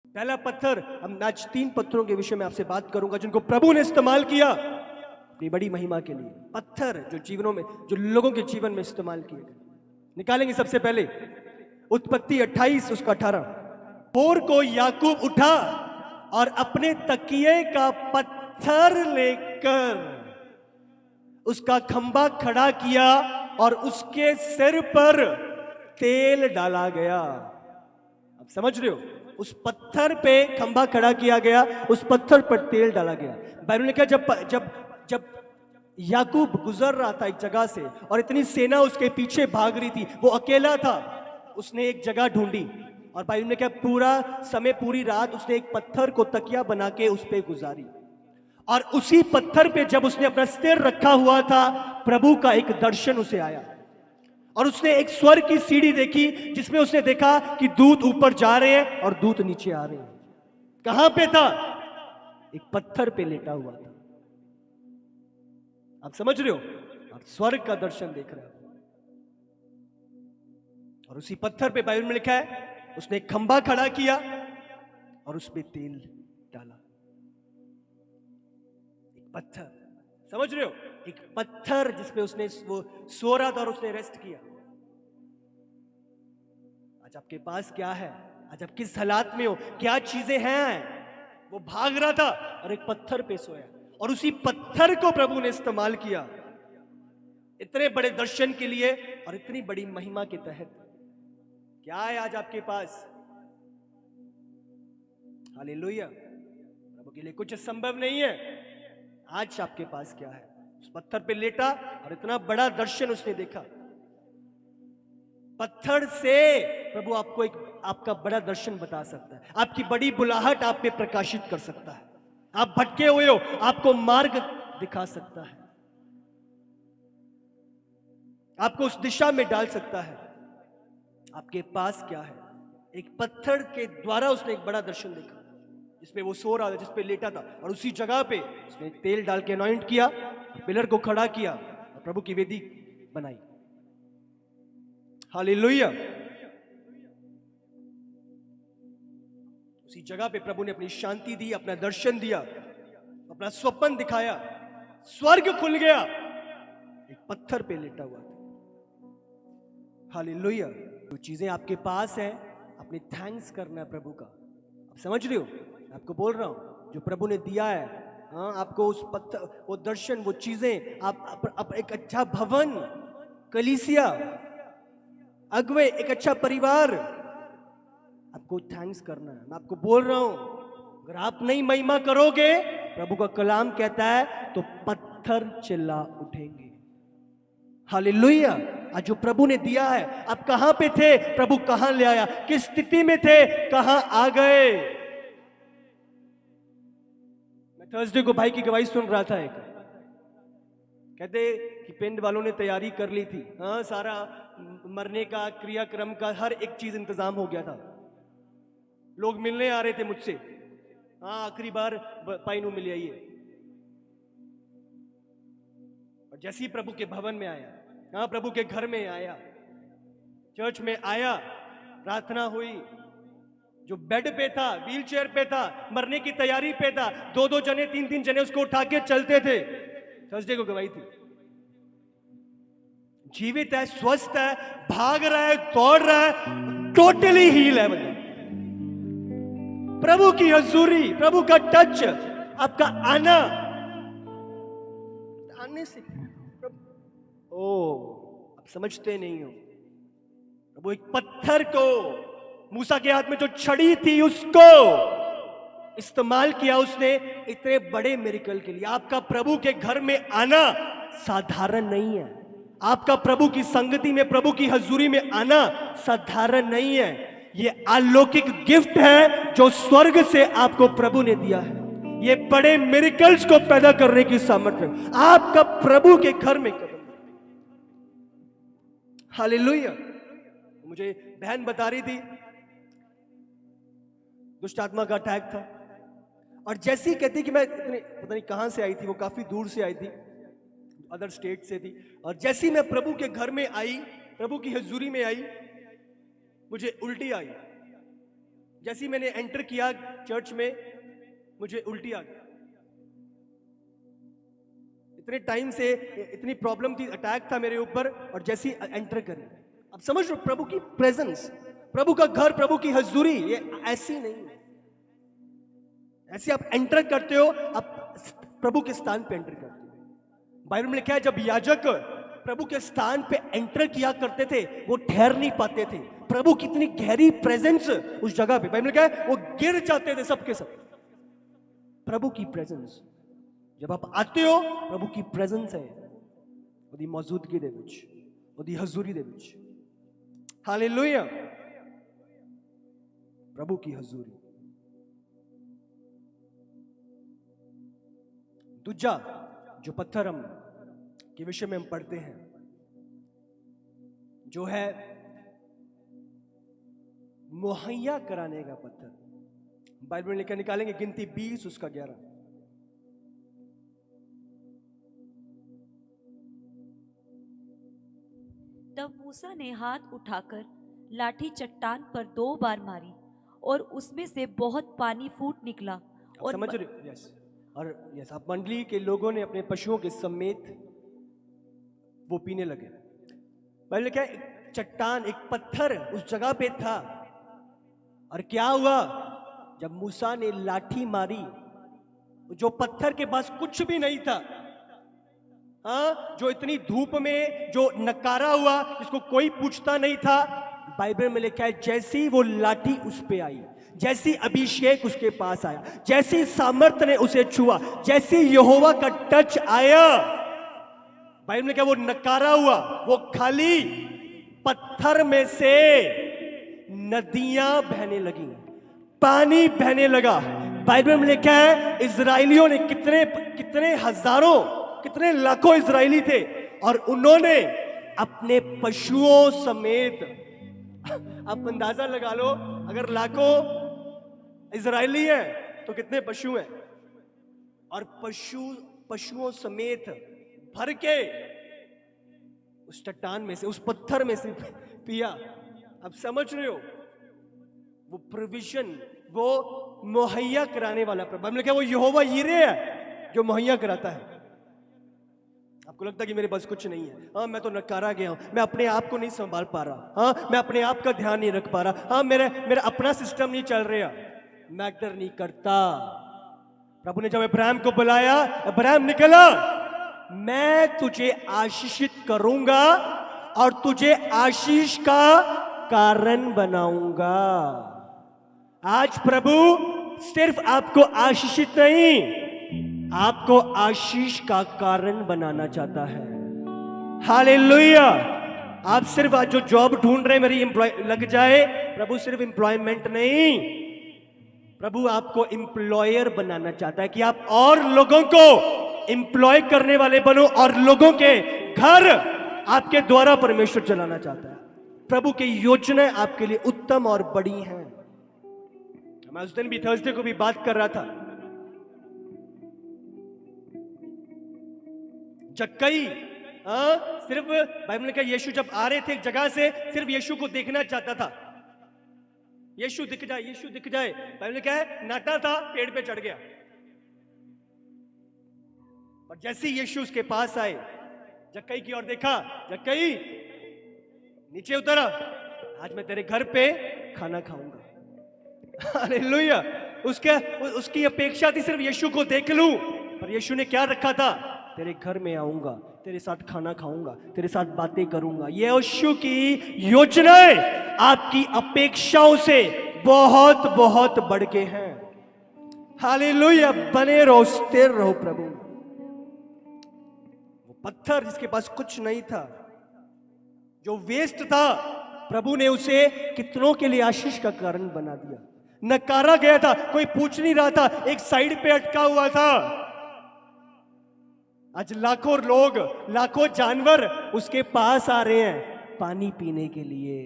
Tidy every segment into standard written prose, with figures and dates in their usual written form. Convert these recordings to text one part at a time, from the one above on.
पहला पत्थर, हम आज 3 पत्थरों के विषय में आपसे बात करूंगा जिनको प्रभु ने इस्तेमाल किया अपनी बड़ी महिमा के लिए। पत्थर जो जीवनों में, जो लोगों के जीवन में इस्तेमाल किए गए। निकालेंगे सबसे पहले उत्पत्ति 28 उसका 18। भोर को याकूब उठा और अपने तकिए का पत्थर लेकर उसका खंभा खड़ा किया और उसके सिर पर तेल डाला गया। आप समझ रहे हो? उस पत्थर पे खंभा खड़ा किया गया, उस पत्थर पर तेल डाला गया। बाइबल ने कहा जब याकूब गुजर रहा था एक जगह से और इतनी सेना उसके पीछे भाग रही थी, वो अकेला था, उसने एक जगह ढूंढी और बाइबल ने कहा पूरा समय, पूरी रात उसने एक पत्थर को तकिया बना के उस पे गुजारी। और उसी पत्थर पे जब उसने अपना सिर रखा हुआ था, प्रभु का एक दर्शन उसे आया और उसने एक स्वर्ग की सीढ़ी देखी जिसमें उसने देखा कि दूत ऊपर जा रहे हैं और दूत नीचे आ रहे हैं। कहां पे था? एक पत्थर पे लेटा हुआ था। आप समझ रहे हो? आप स्वर्ग का दर्शन देख रहे हो। और उसी पत्थर पे बाइबल में लिखा है उसने एक खंभा खड़ा किया और उसमें तेल डाला। एक पत्थर, समझ रहे हो? एक पत्थर जिसपे उसने वो सो रहा था और उसने रेस्ट किया। आज आपके पास क्या है? आज आप किस हालात में हो? क्या चीजें हैं? वो भाग रहा था और एक पत्थर पे सोया और उसी पत्थर को प्रभु ने इस्तेमाल किया इतने बड़े दर्शन के लिए और इतनी बड़ी महिमा के तहत। क्या है आज आपके पास? हालेलुया। प्रभु के लिए कुछ असंभव नहीं है। आज आपके पास क्या है? उस पत्थर पे लेटा और इतना बड़ा दर्शन उसने देखा। पत्थर से प्रभु आपको आपका बड़ा दर्शन बता सकता है, आपकी बड़ी बुलाहट आप पे प्रकाशित कर सकता है। आप भटके हुए हो, आपको मार्ग दिखा सकता है, आपको उस दिशा में डाल सकता है। आपके पास क्या है? एक पत्थर के द्वारा उसने एक बड़ा दर्शन देखा जिसपे वो सो रहा था, जिसपे लेटा था, और उसी जगह पे उसने तेल डाल के अनॉइंट किया, पिलर को खड़ा किया और प्रभु की वेदी बनाई। हालेलुया। उसी जगह पे प्रभु ने अपनी शांति दी, अपना दर्शन दिया, अपना स्वप्न दिखाया, स्वर्ग खुल गया, एक पत्थर पे लेटा हुआ था। हालेलुया। जो चीजें आपके पास है, अपने थैंक्स करना है प्रभु का। आप समझ रहे हो? आपको बोल रहा हूं, जो प्रभु ने दिया है, हाँ, आपको उस पत्थर, वो दर्शन, वो चीजें, आप एक अच्छा भवन, कलीसिया, अगुवे, एक अच्छा परिवार, आपको थैंक्स करना है। मैं आपको बोल रहा हूं, अगर आप नहीं महिमा करोगे, प्रभु का कलाम कहता है, तो पत्थर चिल्ला उठेंगे। हालेलुया। आज जो प्रभु ने दिया है, आप कहां पे थे, प्रभु कहां ले आया, किस स्थिति में थे, कहां आ गए। मैं थर्सडे को भाई की गवाही सुन रहा था, एक कहते कि पिंड वालों ने तैयारी कर ली थी, हाँ, सारा मरने का, क्रियाक्रम का, हर एक चीज इंतजाम हो गया था। लोग मिलने आ रहे थे मुझसे, हाँ, आखिरी बार पाइनू मिल आइए। और जैसे ही प्रभु के भवन में आया, हाँ, प्रभु के घर में आया, चर्च में आया, प्रार्थना हुई, जो बेड पे था, व्हील चेयर पे था, मरने की तैयारी पे था, 2-2 जने, 3-3 जने उसको उठा के चलते थे। थर्सडे को गवाही थी। जीवित है, स्वस्थ है, भाग रहा है, दौड़ रहा है, टोटली हील है। बंदा, प्रभु की हजूरी, प्रभु का टच, आपका आने से आप समझते नहीं हो। प्रभु एक पत्थर को, मूसा के हाथ में जो छड़ी थी, उसको इस्तेमाल किया उसने इतने बड़े मिरेकल के लिए। आपका प्रभु के घर में आना साधारण नहीं है। आपका प्रभु की संगति में, प्रभु की हजूरी में आना साधारण नहीं है। ये अलौकिक गिफ्ट है जो स्वर्ग से आपको प्रभु ने दिया है। ये बड़े मिरेकल्स को पैदा करने की सामर्थ्य आपका प्रभु के घर में कदम। हालेलुया। मुझे बहन बता रही थी, दुष्ट आत्मा का अटैक था, और जैसी कहती कि मैं पता नहीं कहां से आई थी, वो काफी दूर से आई थी, अदर स्टेट से थी, और जैसी मैं प्रभु के घर में आई, प्रभु की हजूरी में आई, मुझे उल्टी आई। जैसे ही मैंने एंटर किया चर्च में, मुझे उल्टी आ गई। इतने टाइम से इतनी प्रॉब्लम थी, अटैक था मेरे ऊपर, और जैसे ही एंटर करी, अब समझ लो प्रभु की प्रेजेंस, प्रभु का घर, प्रभु की हजूरी, ये ऐसी नहीं है। ऐसे आप एंटर करते हो, आप प्रभु के स्थान पे एंटर करते हो। बाइबल में लिखा है जब याजक प्रभु के स्थान पे एंटर किया करते थे, वो ठहर नहीं पाते थे। प्रभु की इतनी गहरी प्रेजेंस उस जगह पे, बाइबल में लिखा है वो गिर जाते थे सबके सब। प्रभु की प्रेजेंस, जब आप आते हो, प्रभु की प्रेजेंस है, ਉਹਦੀ ਮੌਜੂਦਗੀ ਦੇ ਵਿੱਚ, ਉਹਦੀ ਹਜ਼ੂਰੀ ਦੇ ਵਿੱਚ। हालेलुया, प्रभु की हजूरी। दूजा जो पत्थर हम के विषय में हम पढ़ते हैं, जो है मुहैया कराने का पत्थर। बाइबल में लिखा, निकालेंगे गिनती 20 उसका 11। तब मूसा ने हाथ उठाकर लाठी चट्टान पर 2 बार मारी और उसमें से बहुत पानी फूट निकला। और समझ रहे हो? यस। और यस, आप मंडली के लोगों ने अपने पशुओं के समेत वो पीने लगे। पहले क्या, एक चट्टान, एक पत्थर उस जगह पे था, और क्या हुआ जब मूसा ने लाठी मारी, जो पत्थर के पास कुछ भी नहीं था, हाँ, जो इतनी धूप में जो नकारा हुआ, जिसको कोई पूछता नहीं था, बाइबल में लिखा है जैसी वो लाठी उस पे आई, जैसी अभिषेक उसके पास आया, जैसी सामर्थ ने उसे छुआ, जैसी यहोवा का टच आया, बाइबल में क्या, वो नकारा हुआ, वो खाली पत्थर में से नदियां बहने लगी, पानी बहने लगा। बाइबल में लिखा है इजराइलियों ने, कितने कितने हजारों, कितने लाखों इजराइली थे, और उन्होंने अपने पशुओं समेत, आप अंदाजा लगा लो, अगर लाखों इजराइली हैं तो कितने पशु हैं, और पशुओं समेत भर के उस चट्टान में से, उस पत्थर में से पिया। अब समझ रहे हो, वो प्रोविजन, वो मुहैया कराने वाला प्रभु, हमने कहा वो यहोवा यिरे है जो मुहैया कराता है। आपको लगता है कि मेरे पास कुछ नहीं है, हाँ मैं तो नकारा गया हूं, मैं अपने आप को नहीं संभाल पा रहा, हाँ मैं अपने आप का ध्यान नहीं रख पा रहा, हाँ मेरा अपना सिस्टम नहीं चल रहा, मैटर नहीं करता। प्रभु ने जब अब्राहम को बुलाया, अब्राहम निकला, मैं तुझे आशीषित करूंगा और तुझे आशीष का कारण बनाऊंगा। आज प्रभु सिर्फ आपको आशीषित नहीं, आपको आशीष का कारण बनाना चाहता है। हालेलुया। आप सिर्फ आज जो जॉब ढूंढ रहे हैं, मेरी लग जाए, प्रभु सिर्फ एम्प्लॉयमेंट नहीं, प्रभु आपको एम्प्लॉयर बनाना चाहता है कि आप और लोगों को एम्प्लॉय करने वाले बनो, और लोगों के घर आपके द्वारा परमेश्वर चलाना चाहता है। प्रभु की योजनाएं आपके लिए उत्तम और बड़ी हैं। मैं उस दिन भी, थर्सडे को भी बात कर रहा था, जक्कई, सिर्फ बाइबल ने कहा यीशु जब आ रहे थे एक जगह से, सिर्फ यीशु को देखना चाहता था, यीशु दिख जाए, यीशु दिख जाए। बाइबल ने कहा है नाटा था, पेड़ पे चढ़ गया, और जैसे ही यीशु उसके पास आए, जक्कई की ओर देखा, जक्कई नीचे उतरा, आज मैं तेरे घर पे खाना खाऊंगा। हालेलुया। उसकी अपेक्षा थी सिर्फ यीशु को देख लूं, पर यीशु ने क्या रखा था, तेरे घर में आऊंगा, तेरे साथ खाना खाऊंगा, तेरे साथ बातें करूंगा। ये यीशु की योजनाएं आपकी अपेक्षाओं से बहुत बहुत बढ़ के हैं। हालेलुया। बने रहो, स्थिर रहो प्रभु। वो पत्थर जिसके पास कुछ नहीं था, जो वेस्ट था, प्रभु ने उसे कितनों के लिए आशीष का कारण बना दिया। नकारा गया था, कोई पूछ नहीं रहा था, एक साइड पे अटका हुआ था। आज लाखों लोग, लाखों जानवर उसके पास आ रहे हैं पानी पीने के लिए।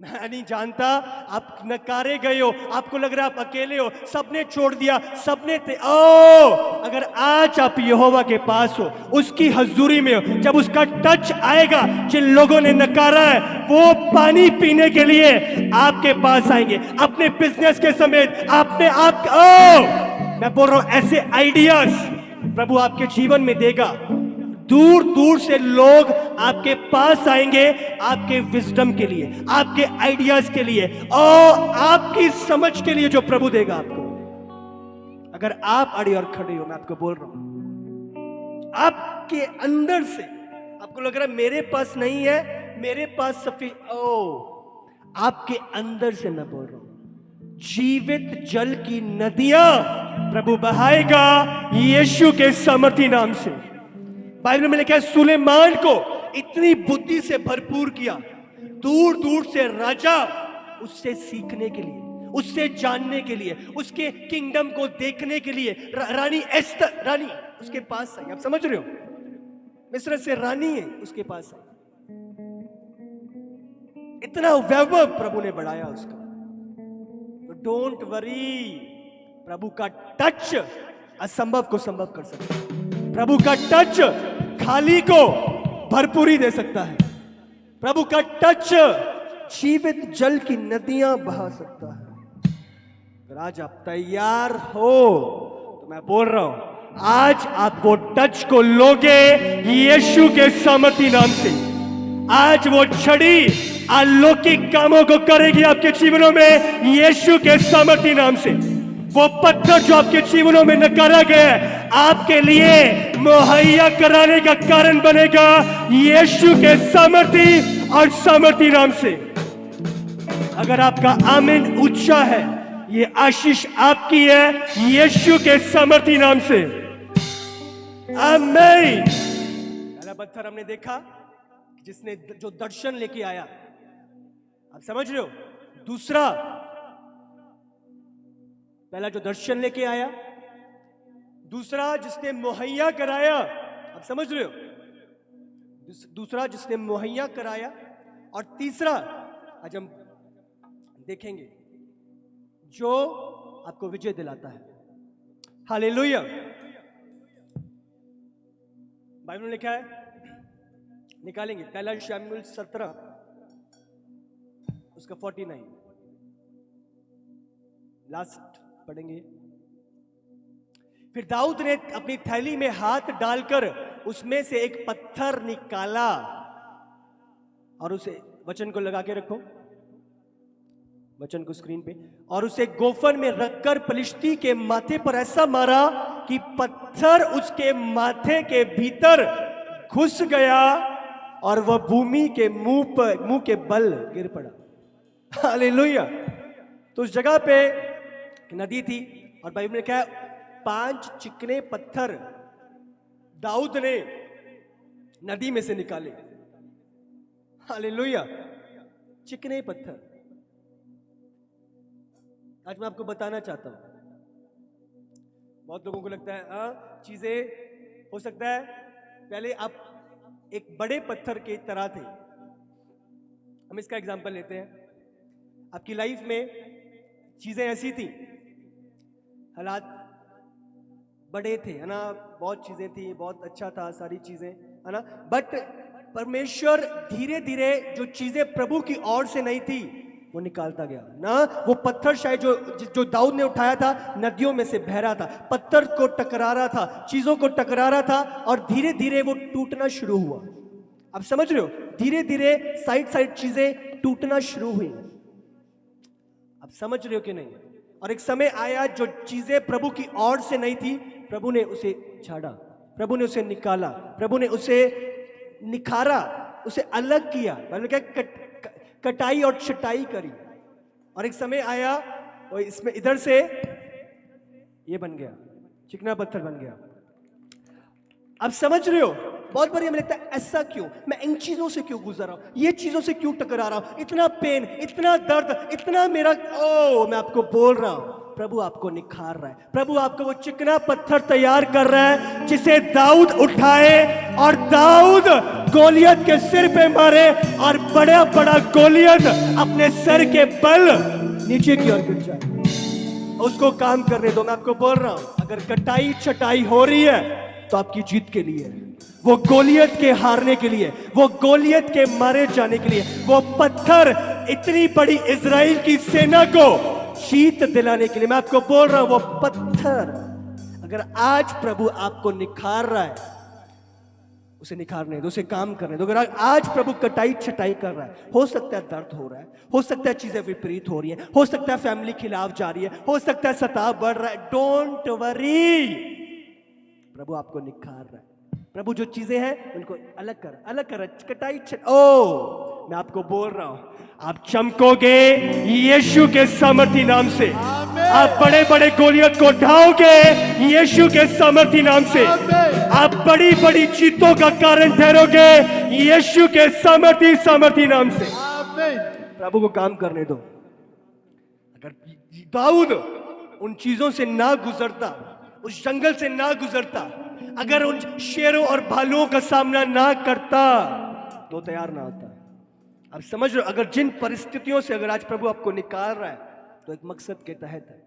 मैं नहीं जानता, आप नकारे गए हो, आपको लग रहा है आप अकेले हो, सबने छोड़ दिया, सबने अगर आज आप यहोवा के पास हो, उसकी हजूरी में हो, जब उसका टच आएगा, जिन लोगों ने नकारा है वो पानी पीने के लिए आपके पास आएंगे, अपने बिजनेस के समेत। मैं बोल रहा हूं, ऐसे आइडियाज प्रभु आपके जीवन में देगा। दूर दूर से लोग आपके पास आएंगे आपके विजडम के लिए, आपके आइडियाज के लिए और आपकी समझ के लिए जो प्रभु देगा आपको। अगर आप अड़े और खड़े हो, मैं आपको बोल रहा हूं, आपके अंदर से आपको लग रहा है मेरे पास नहीं है, मेरे पास आपके अंदर से मैं बोल रहा हूं, जीवित जल की नदियां प्रभु बहाएगा यीशु के सामर्थी नाम से। बाइबल में लिखा है, सुलेमान को इतनी बुद्धि से भरपूर किया, दूर दूर से राजा उससे सीखने के लिए, उससे जानने के लिए, उसके किंगडम को देखने के लिए रानी एस्तर, रानी उसके पास आई। आप समझ रहे हो, मिस्र से रानी है उसके पास आई। इतना वैभव प्रभु ने बढ़ाया उसका। तो डोंट वरी, प्रभु का टच असंभव को संभव कर सकता है। प्रभु का टच खाली को भरपूरी दे सकता है। प्रभु का टच जीवित जल की नदियां बहा सकता है। अगर आज आप तैयार हो तो मैं बोल रहा हूं, आज आप वो टच को लोगे यीशु के सामर्थी नाम से। आज वो छड़ी अलौकिक कामों को करेगी आपके जीवनों में यीशु के सामर्थी नाम से। वो पत्थर जो आपके जीवनों में नकारा गया है, आपके लिए मुहैया कराने का कारण बनेगा यीशु के सामर्थी और सामर्थी नाम से। अगर आपका आमीन ऊंचा है, ये आशीष आपकी है यीशु के सामर्थी नाम से। आमीन। पहला पत्थर हमने देखा जिसने जो दर्शन लेके आया, आप समझ रहे हो। दूसरा, पहला जो दर्शन लेके आया, दूसरा जिसने मुहैया कराया, आप समझ रहे हो, दूसरा जिसने मुहैया कराया, और तीसरा आज हम देखेंगे जो आपको विजय दिलाता है। हालेलुया। बाइबल में लिखा है, निकालेंगे पहला शमूएल 17 उसका 49, लास्ट पढ़ेंगे। फिर दाऊद ने अपनी थैली में हाथ डालकर उसमें से एक पत्थर निकाला, और उसे, वचन को लगा के रखो, वचन को स्क्रीन पे, और उसे गोफन में रखकर पलिश्ती के माथे पर ऐसा मारा कि पत्थर उसके माथे के भीतर घुस गया और वह भूमि के मुंह के बल गिर पड़ा। हालेलुया। तो उस जगह पे नदी थी, और बाइबल में लिखा है 5 चिकने पत्थर दाऊद ने नदी में से निकाले। हालेलुया। चिकने पत्थर। आज मैं आपको बताना चाहता हूं, बहुत लोगों को लगता है चीजें हो सकता है पहले आप एक बड़े पत्थर की तरह थे। हम इसका एग्जांपल लेते हैं। आपकी लाइफ में चीजें ऐसी थी, हालात बड़े थे, है ना, बहुत चीजें थी, बहुत अच्छा था, सारी चीजें, है ना, बट परमेश्वर धीरे धीरे जो चीजें प्रभु की ओर से नहीं थी वो निकालता गया ना। वो पत्थर शायद जो दाऊद ने उठाया था, नदियों में से बह रहा था, पत्थर को टकरा रहा था, चीजों को टकरा रहा था, और धीरे धीरे वो टूटना शुरू हुआ। आप समझ रहे हो, धीरे धीरे साइड चीजें टूटना शुरू हुई। आप समझ रहे हो कि नहीं। और एक समय आया जो चीजें प्रभु की ओर से नहीं थी, प्रभु ने उसे छाड़ा, प्रभु ने उसे निकाला, प्रभु ने उसे निखारा, उसे अलग किया, मतलब क्या, कटाई और छटाई करी। और एक समय आया और इसमें इधर से ये बन गया, चिकना पत्थर बन गया। आप समझ रहे हो, बहुत बार हमें लगता है ऐसा क्यों, मैं इन चीजों से क्यों गुजर रहा हूं, ये चीजों से क्यों टकरा रहा हूं, इतना पेन, इतना दर्द, इतना मेरा, मैं आपको बोल रहा हूं, प्रभु आपको निखार रहा है। प्रभु आपको वो चिकना पत्थर तैयार कर रहा है जिसे दाऊद उठाए और दाऊद गोलियत के सिर पे मारे और बड़ा बड़ा गोलियत अपने सर के बल नीचे की ओर गिर जाए। उसको काम करने दो। मैं आपको बोल रहा हूं, अगर कटाई छटाई हो रही है तो आपकी जीत के लिए है, वो गोलियत के हारने के लिए, वो गोलियत के मारे जाने के लिए, वो पत्थर इतनी बड़ी इजराइल की सेना को जीत दिलाने के लिए। मैं आपको बोल रहा हूं, वो पत्थर अगर आज प्रभु आपको निखार रहा है, उसे निखारने दो, उसे काम करने दो। अगर आज प्रभु कटाई छटाई कर रहा है, हो सकता है दर्द हो रहा है, हो सकता है चीजें विपरीत हो रही हैं, हो सकता है फैमिली खिलाफ जा रही है, हो सकता है सताव बढ़ रहा है, डोंट वरी, प्रभु आपको निखार रहा है। प्रभु जो चीजें हैं उनको अलग कर कटाई ओ मैं आपको बोल रहा हूं, आप चमकोगे यीशु के सामर्थी नाम से। आप बड़े बड़े गोलियत को ढाओगे यीशु के सामर्थी नाम से। आप बड़ी बड़ी जीतों का कारण ठहरोगे यीशु के सामर्थी नाम से। प्रभु को काम करने दो। अगर दाऊद उन चीजों से ना गुजरता, उस जंगल से ना गुजरता, अगर उन शेरों और भालुओं का सामना ना करता तो तैयार ना होता। अब समझ लो, अगर जिन परिस्थितियों से अगर आज प्रभु आपको निकाल रहा है तो एक मकसद के तहत है।